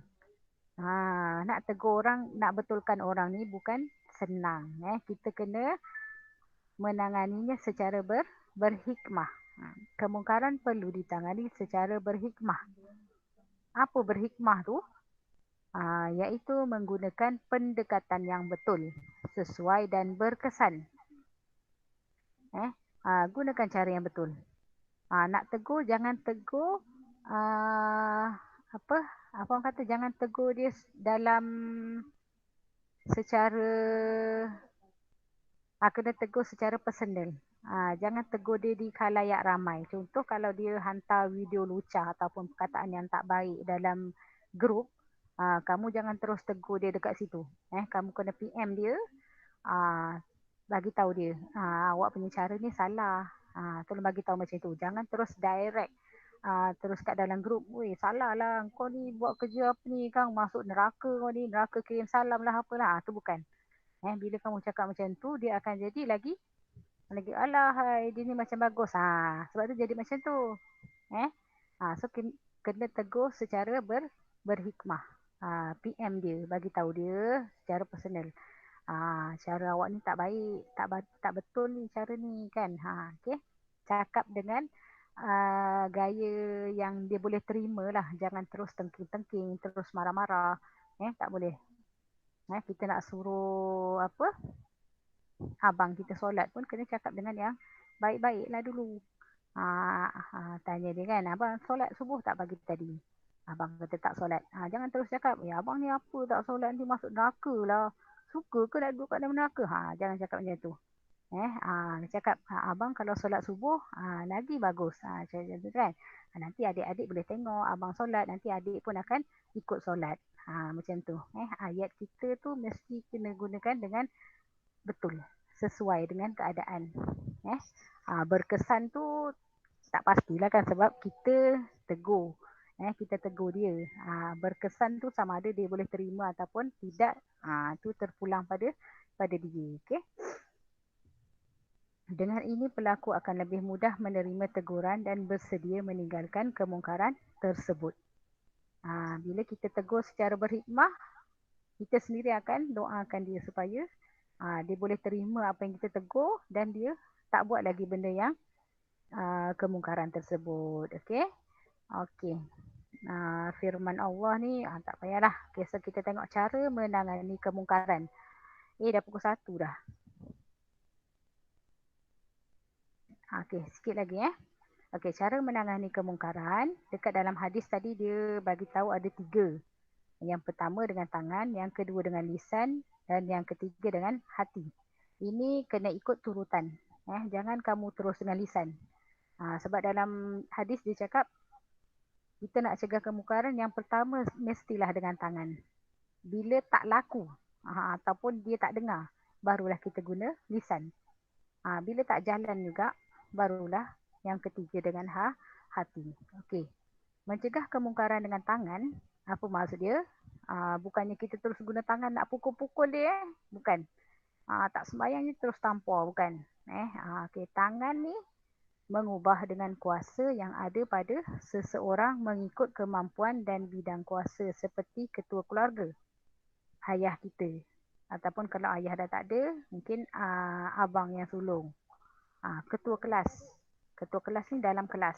Nak tegur orang, nak betulkan orang ni bukan senang. Kita kena menanganinya secara berhikmah. Kemungkaran perlu ditangani secara berhikmah. Apa berhikmah tu? Iaitu menggunakan pendekatan yang betul, sesuai dan berkesan. Gunakan cara yang betul. Nak tegur, jangan tegur apa orang kata, jangan tegur dia dalam secara kena tegur secara personal. Jangan tegur dia di khalayak ramai. Contoh kalau dia hantar video lucah ataupun perkataan yang tak baik dalam grup, kamu jangan terus tegur dia dekat situ. Kamu kena PM dia, bagi tahu dia, awak punya cara ni salah. Tolong bagi tahu macam tu. Jangan terus direct terus kat dalam grup, weh salah lah kau ni buat kerja apa ni kang, masuk neraka kau ni, neraka kirim salam lah apalah. Tu bukan. Bila kamu cakap macam tu, dia akan jadi lagi alah hai, dia ni macam bagus. Sebab tu jadi macam tu. So kena tegur secara berhikmah. PM dia, bagi tahu dia secara personal. Cara awak ni tak baik, tak betul ni cara ni kan. Okey. Cakap dengan gaya yang dia boleh terima lah. Jangan terus tengking-tengking, terus marah-marah. Tak boleh. Kita nak suruh abang kita solat pun kena cakap dengan yang baik-baik lah dulu. Tanya dia kan, abang solat subuh tak pagi tadi? Abang kata tak solat. Jangan terus cakap, abang ni apa tak solat, nanti masuk neraka lah. Suka ke nak duduk kat dalam neraka? Jangan cakap macam tu. Cakap, abang kalau solat subuh lagi bagus. Macam tu kan. Nanti adik-adik boleh tengok abang solat, nanti adik pun akan ikut solat. Macam tu. Ayat kita tu mesti kena gunakan dengan betul, sesuai dengan keadaan. Berkesan tu tak pastilah kan, sebab kita tegur. Kita tegur dia. Berkesan tu sama ada dia boleh terima ataupun tidak. Tu terpulang pada dia. Okey. Dengan ini pelaku akan lebih mudah menerima teguran dan bersedia meninggalkan kemungkaran tersebut. Bila kita tegur secara berhikmah, kita sendiri akan doakan dia supaya dia boleh terima apa yang kita tegur dan dia tak buat lagi benda yang kemungkaran tersebut. Okey. Okey. Firman Allah ni tak payahlah. Biasa kita tengok cara menangani kemungkaran. Dah pukul 1 dah. Okey, sikit lagi Okey, cara menangani kemungkaran. Dekat dalam hadis tadi dia bagi tahu ada 3. Yang pertama dengan tangan, yang kedua dengan lisan dan yang ketiga dengan hati. Ini kena ikut turutan. Jangan kamu terus dengan lisan. Sebab dalam hadis dia cakap kita nak cegah kemungkaran yang pertama mestilah dengan tangan. Bila tak laku ataupun dia tak dengar, barulah kita guna lisan. Bila tak jalan juga, barulah yang ketiga dengan hati. Okey. Mencegah kemungkaran dengan tangan, apa maksud dia? Bukannya kita terus guna tangan nak pukul-pukul dia. Bukan. Tak sembahyang je terus tampar. Bukan. Okey. Tangan ni mengubah dengan kuasa yang ada pada seseorang mengikut kemampuan dan bidang kuasa seperti ketua keluarga, ayah kita. Ataupun kalau ayah dah tak ada, mungkin abang yang sulung. Ketua kelas. Ketua kelas ni dalam kelas.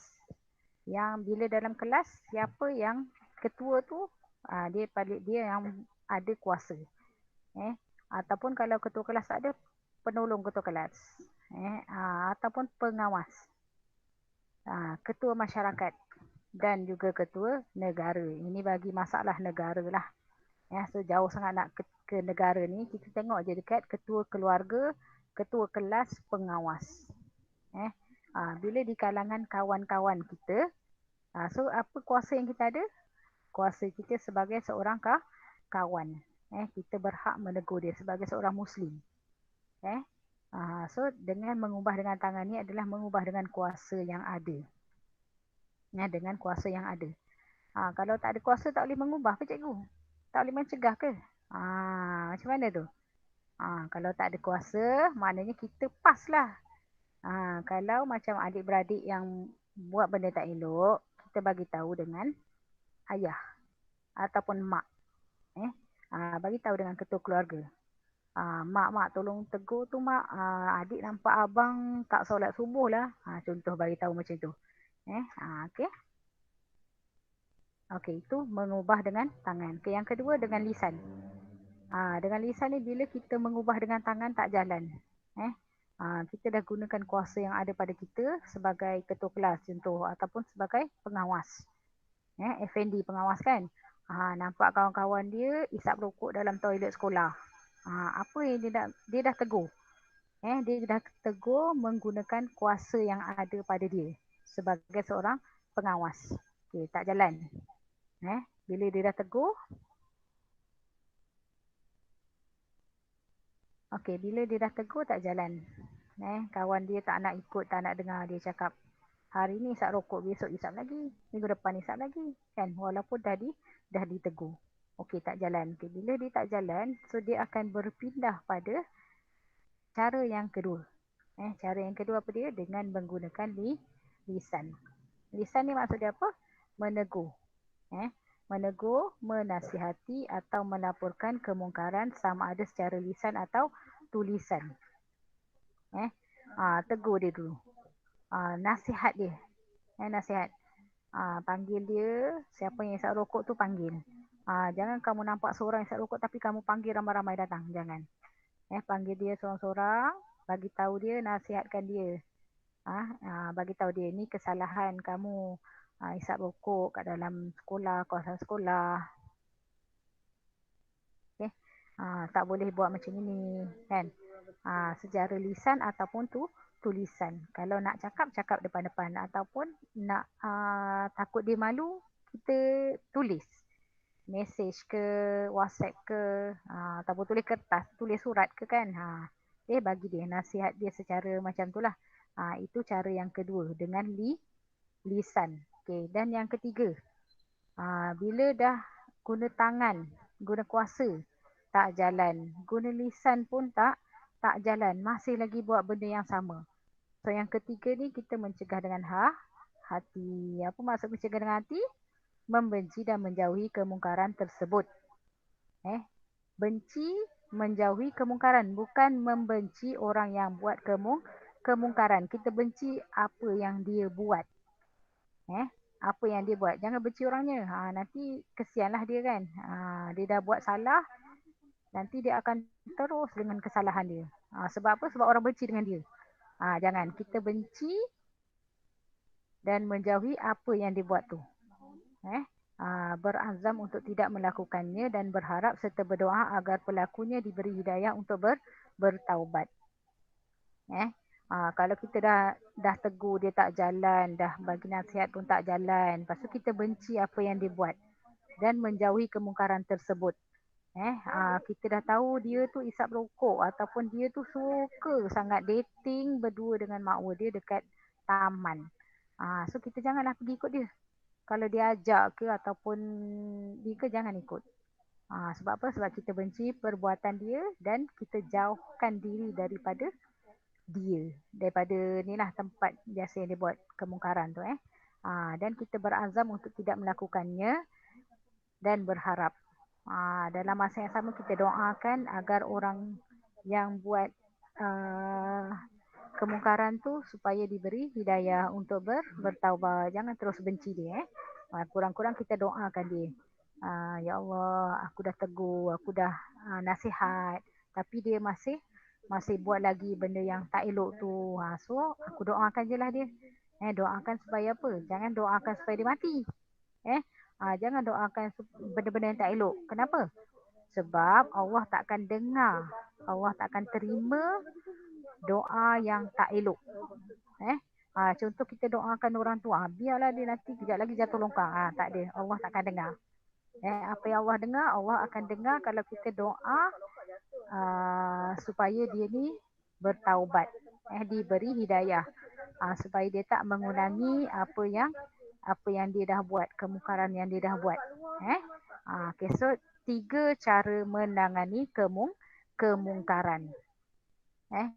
Yang bila dalam kelas, siapa yang ketua tu, dia yang ada kuasa. Ataupun kalau ketua kelas tak ada, penolong ketua kelas. Ataupun pengawas. Ketua masyarakat. Dan juga ketua negara. Ini bagi masalah negara lah. So jauh sangat nak ke negara ni, kita tengok je dekat ketua keluarga, ketua kelas, pengawas. Bila di kalangan kawan-kawan kita, so apa kuasa yang kita ada? Kuasa kita sebagai seorang kawan. Kita berhak menegur dia sebagai seorang Muslim. So dengan mengubah dengan tangan ni adalah mengubah dengan kuasa yang ada. Dengan kuasa yang ada. Kalau tak ada kuasa tak boleh mengubah ke cikgu? Tak boleh mencegah ke? Macam mana tu? Kalau tak ada kuasa, maknanya kita pas lah. Kalau macam adik-beradik yang buat benda tak elok, kita bagi tahu dengan ayah ataupun mak. Bagi tahu dengan ketua keluarga. Mak tolong tegur tu mak. Adik nampak abang tak solat subuh lah. Contoh bagi tahu macam tu. Okey. Okey, itu mengubah dengan tangan. Okay, yang kedua dengan lisan. Dengan lisan ni bila kita mengubah dengan tangan tak jalan. Kita dah gunakan kuasa yang ada pada kita sebagai ketua kelas contoh ataupun sebagai pengawas. FND pengawas kan. Nampak kawan-kawan dia isap rokok dalam toilet sekolah. Apa yang dia dah tegur. Dia dah tegur menggunakan kuasa yang ada pada dia sebagai seorang pengawas. Okey, tak jalan. Bila dia dah tegur, okey, bila dia dah tegur tak jalan. Kawan dia tak nak ikut, tak nak dengar dia cakap. Hari ni isap rokok, besok isap lagi. Minggu depan isap lagi. Kan? Walaupun dah ditegur. Okey, tak jalan. Okay, bila dia tak jalan, so dia akan berpindah pada cara yang kedua. Cara yang kedua apa dia? Dengan menggunakan lisan. Lisan ni maksud dia apa? Menegur. Menegur, menasihati atau melaporkan kemungkaran sama ada secara lisan atau tulisan. Tegur dia dulu. Nasihat dia. Nasihat. Panggil dia, siapa yang isap rokok tu panggil. Jangan kamu nampak seorang isap rokok tapi kamu panggil ramai-ramai datang. Jangan. Panggil dia seorang-seorang, bagi tahu dia, nasihatkan dia. Bagi tahu dia, ni kesalahan kamu isap rokok kat dalam sekolah, kawasan sekolah. Okay. Tak boleh buat macam ini. Kan? Secara lisan ataupun tulisan. Kalau nak cakap depan-depan. Ataupun nak takut dia malu, kita tulis. Mesej ke, WhatsApp ke, ataupun tulis kertas, tulis surat ke kan. Bagi dia, nasihat dia secara macam tu lah. Itu cara yang kedua dengan lisan. Okay. Dan yang ketiga, Bila dah guna tangan, guna kuasa, tak jalan. Guna lisan pun tak jalan. Masih lagi buat benda yang sama. So yang ketiga ni kita mencegah dengan hati. Apa maksud mencegah dengan hati? Membenci dan menjauhi kemungkaran tersebut. Benci, menjauhi kemungkaran. Bukan membenci orang yang buat kemungkaran. Kita benci apa yang dia buat. Apa yang dia buat. Jangan benci orangnya. Nanti kesianlah dia kan. Dia dah buat salah. Nanti dia akan terus dengan kesalahan dia. Sebab apa? Sebab orang benci dengan dia. Jangan. Kita benci dan menjauhi apa yang dia buat tu. Berazam untuk tidak melakukannya dan berharap serta berdoa agar pelakunya diberi hidayah untuk bertaubat. Kalau kita dah tegur dia tak jalan, dah bagi nasihat pun tak jalan, lepas tu kita benci apa yang dia buat dan menjauhi kemungkaran tersebut. Kita dah tahu dia tu isap rokok ataupun dia tu suka sangat dating berdua dengan makwa dia dekat taman. So kita janganlah pergi ikut dia. Kalau dia ajak ke ataupun dia ke, jangan ikut. Sebab apa? Sebab kita benci perbuatan dia dan kita jauhkan diri daripada dia. Daripada ni lah tempat biasa yang dia buat kemungkaran tu. Dan kita berazam untuk tidak melakukannya dan berharap. Dalam masa yang sama kita doakan agar orang yang buat kemungkaran tu supaya diberi hidayah untuk bertaubat. Jangan terus benci dia. Kurang-kurang kita doakan dia. Ya Allah, aku dah tegur, aku dah nasihat, tapi dia masih buat lagi benda yang tak elok tu. So aku doakan je lah dia. Doakan supaya apa? Jangan doakan supaya dia mati. Jangan doakan benda-benda yang tak elok. Kenapa? Sebab Allah takkan dengar, Allah takkan terima doa yang tak elok. Contoh kita doakan orang tu, biarlah dia nanti kejap lagi jatuh longkang. Tak ada, Allah takkan dengar. Apa yang Allah dengar, Allah akan dengar kalau kita doa supaya dia ni bertaubat, diberi hidayah, supaya dia tak mengulangi apa yang dia dah buat, kemungkaran yang dia dah buat. Okay, so 3 cara menangani kemungkaran.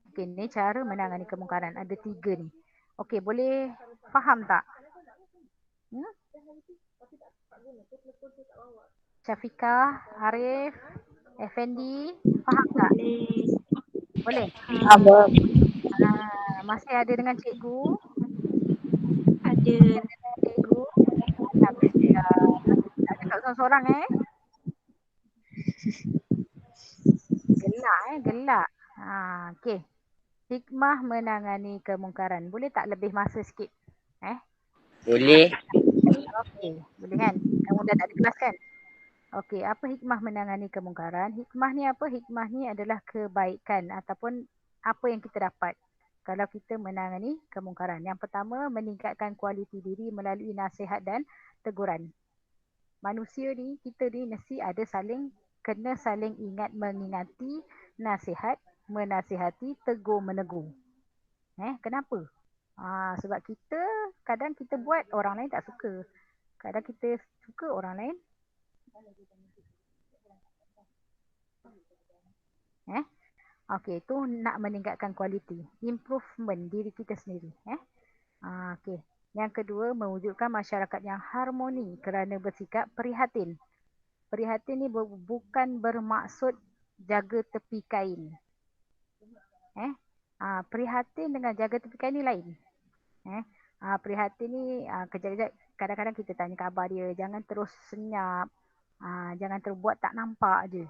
Okay, ni cara menangani kemungkaran. Ada 3 ni. Okay, boleh faham tak? Syafiqah, Arif, Effendi, faham tak? Boleh? Masih ada dengan cikgu? Ada. Cikgu? Alhamdulillah. Tak cakap seorang-seorang Gelak. Okay. Hikmah menangani kemungkaran. Boleh tak lebih masa sikit? Boleh. Okey, boleh kan? Kamu dah tak ada kelas kan? Okey, apa hikmah menangani kemungkaran? Hikmah ni apa? Hikmah ni adalah kebaikan ataupun apa yang kita dapat kalau kita menangani kemungkaran. Yang pertama, meningkatkan kualiti diri melalui nasihat dan teguran. Manusia ni, kita ni mesti ada kena saling ingat mengingati, nasihat, menasihati, tegur menegur. Kenapa? Sebab kadang kita buat orang lain tak suka. Kadang kita suka orang lain. Okey, itu nak meningkatkan kualiti, improvement diri kita sendiri. Okey. Yang kedua, mewujudkan masyarakat yang harmoni kerana bersikap prihatin. Prihatin ni bukan bermaksud jaga tepi kain. Prihatin dengan jaga tepi kain ni lain. Prihatin ni kejap-kejap kadang-kadang kita tanya khabar dia, jangan terus senyap, jangan terbuat tak nampak je.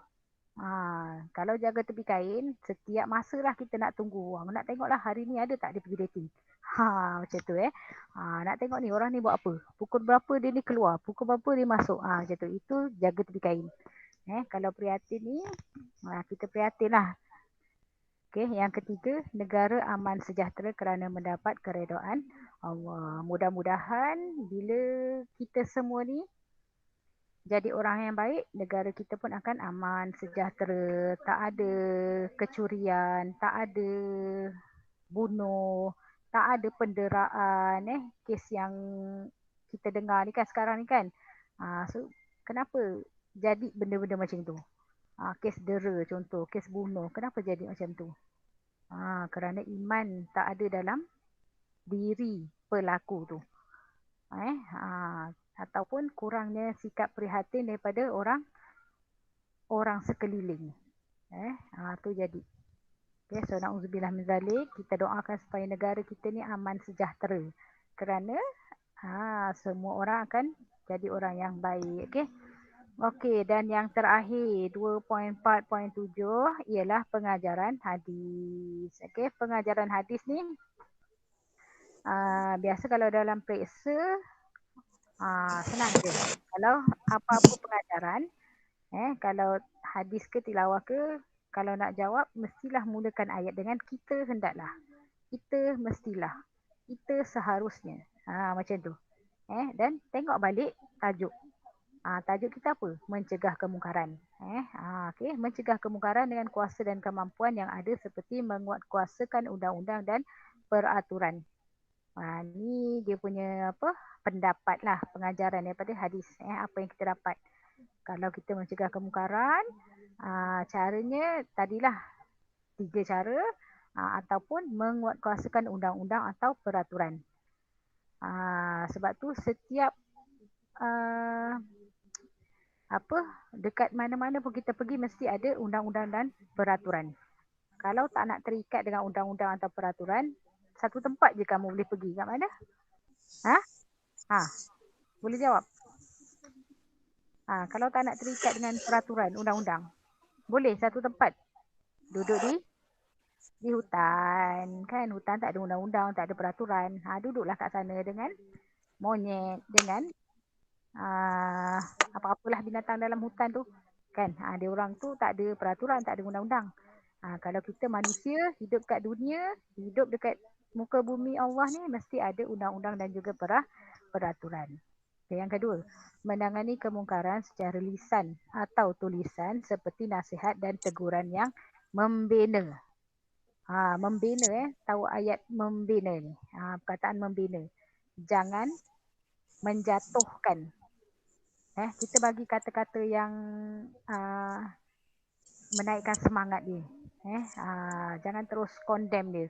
Kalau jaga tepi kain, setiap masa lah kita nak tunggu. Nak tengoklah hari ni ada tak dia pergi dating. Macam tu nak tengok ni orang ni buat apa. Pukul berapa dia ni keluar, pukul berapa dia masuk. Macam tu. Itu jaga tepi kain. Kalau prihatin ni, kita prihatin lah. Okay, yang ketiga, negara aman sejahtera kerana mendapat keredaan Allah. Mudah-mudahan bila kita semua ni jadi orang yang baik, negara kita pun akan aman, sejahtera, tak ada kecurian, tak ada bunuh, tak ada penderaan. Kes yang kita dengar ni kan sekarang ni kan, So kenapa jadi benda-benda macam tu? Kes dera contoh, kes bunuh. Kenapa jadi macam tu? Kerana iman tak ada dalam diri pelaku tu. Ataupun kurangnya sikap prihatin daripada orang sekeliling. Tu jadi. Okay, so na'udzubillah min zalik, kita doakan supaya negara kita ni aman sejahtera. Kerana semua orang akan jadi orang yang baik. Okey, dan yang terakhir 2.4.7 ialah pengajaran hadis. Okey, pengajaran hadis ni biasa kalau dalam periksa senang je. Kalau apa-apa pengajaran, kalau hadis ke tilawah ke, kalau nak jawab mestilah mulakan ayat dengan kita hendaklah, kita mestilah, kita seharusnya. Macam tu. Dan tengok balik tajuk. Tajuk kita apa? Mencegah kemungkaran. Okey, mencegah kemungkaran dengan kuasa dan kemampuan yang ada seperti menguatkuasakan undang-undang dan peraturan. Ni dia punya pendapat lah, pengajaran daripada hadis. Apa yang kita dapat. Kalau kita mencegah kemungkaran, caranya tadilah 3 cara, ataupun menguatkuasakan undang-undang atau peraturan. Sebab tu setiap dekat mana-mana pun kita pergi mesti ada undang-undang dan peraturan. Kalau tak nak terikat dengan undang-undang atau peraturan, satu tempat je kamu boleh pergi. Kat mana? Boleh jawab? Kalau tak nak terikat dengan peraturan, undang-undang, boleh satu tempat. Duduk di hutan. Kan hutan tak ada undang-undang, tak ada peraturan. Duduklah kat sana dengan monyet, dengan apa-apalah binatang dalam hutan tu. Kan dia orang tu tak ada peraturan, tak ada undang-undang. Kalau kita manusia hidup kat dunia, hidup dekat muka bumi Allah ni, mesti ada undang-undang dan juga peraturan. Yang kedua, menangani kemungkaran secara lisan atau tulisan seperti nasihat dan teguran yang membina. Membina, tahu ayat membina ni. Perkataan membina. Jangan menjatuhkan. Kita bagi kata-kata yang menaikkan semangat dia. Jangan terus condemn dia.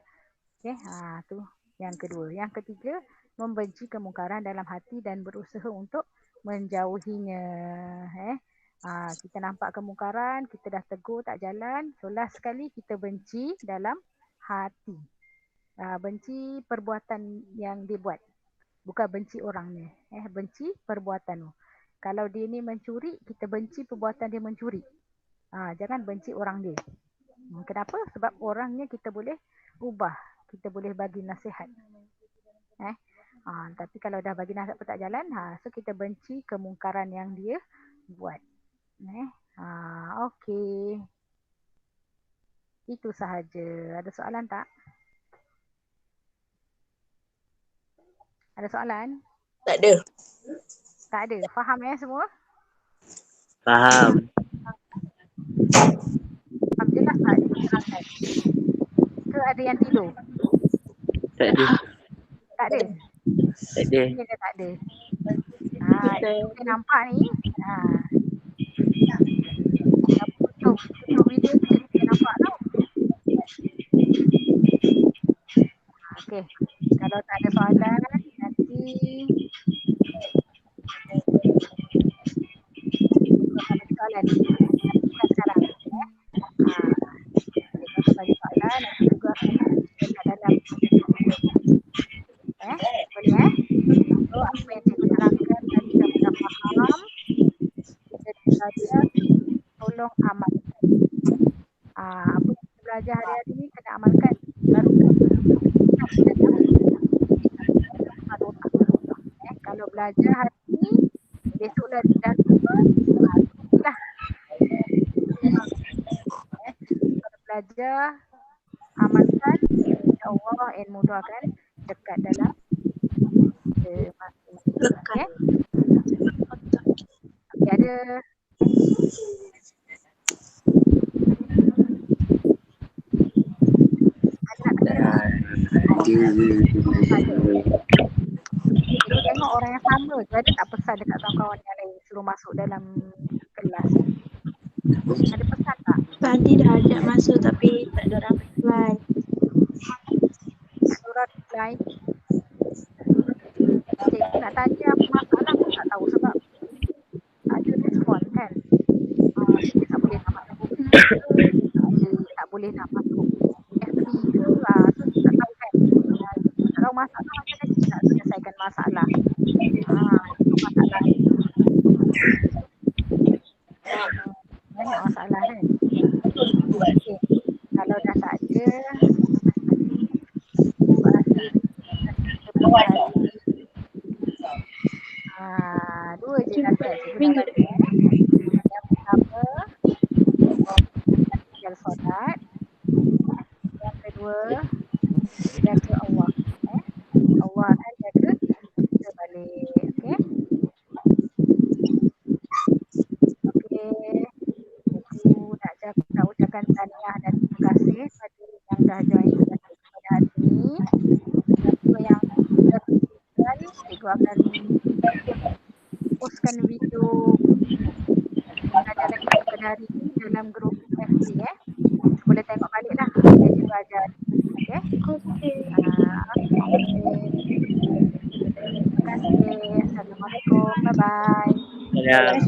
Tu yang kedua. Yang ketiga, membenci kemungkaran dalam hati dan berusaha untuk menjauhinya. Kita nampak kemungkaran, kita dah tegur tak jalan, so last sekali kita benci dalam hati. Benci perbuatan yang dia buat. Bukan benci orangnya. Benci perbuatan tu. Kalau dia ni mencuri, kita benci perbuatan dia mencuri. Jangan benci orang dia. Kenapa? Sebab orangnya kita boleh ubah. Kita boleh bagi nasihat. Tapi kalau dah bagi nasihat pun tak jalan, so kita benci kemungkaran yang dia buat. Okey. Itu sahaja. Ada soalan tak? Ada soalan? Tak ada. Tak ada. Faham semua? Faham. Faham jelas tak diterangkan? Ke ada yang tidur? Tak ada. Tak ada? Tak ada. Ini dia tak ada. Kita nampak ni. Tutup video ni kita nampak tau. Okey. Kalau tak ada soalan, nanti ada soalan ni. Bukan sekarang. Kalau bagi soalan, nanti juga akan dekat dalam boleh So apa yang saya terangkan tadi kamu dah faham. Jadi saja tolong amalkan. Apa yang kita belajar hari-hari ni kena amalkan. Baru kalau belajar hari ni, besoklah dah lah. Kalau belajar, amalkan, insya-Allah ilmu tu akan dekat dalam masing-masing. Ada jadi tengok orang yang sama tu ada tak pesan dekat kawan-kawan yang lain. suruh masuk dalam kelas. Ada pesan tak? Tadi dah ajak masuk tapi tak ada orang reply. Surat reply. Cikgu nak tanya apa masalah pun tak tahu sebab tak ada respon kan. Cikgu tak boleh nak masuk Google ke, tak boleh nak masuk FB ke, tu cikgu tak tahu kan. Cikgu tak tahu masalah macam mana cikgu nak selesaikan masalah. Itu masalah dia. Banyak masalah kan. Okay. Kalau dah tak ada, cikgu akhiri kita punya hari ini. Dua je nasihat cikgu nak bagi. Yang pertama, tinggal solat. Yang kedua, jaga Allah. Allah akan jaga kita balik. Okay. Cikgu nak ucapkan tahniah dan terima kasih pada yang dah join pada hari ini. Siapa yang sudah berkenan, cikgu akan postkan video pelajaran kita pada hari ini dalam grup FB. Boleh tengok balik lah apa yang cikgu ajar. Okay. Terima kasih. Assalamualaikum. Bye-bye. Salam.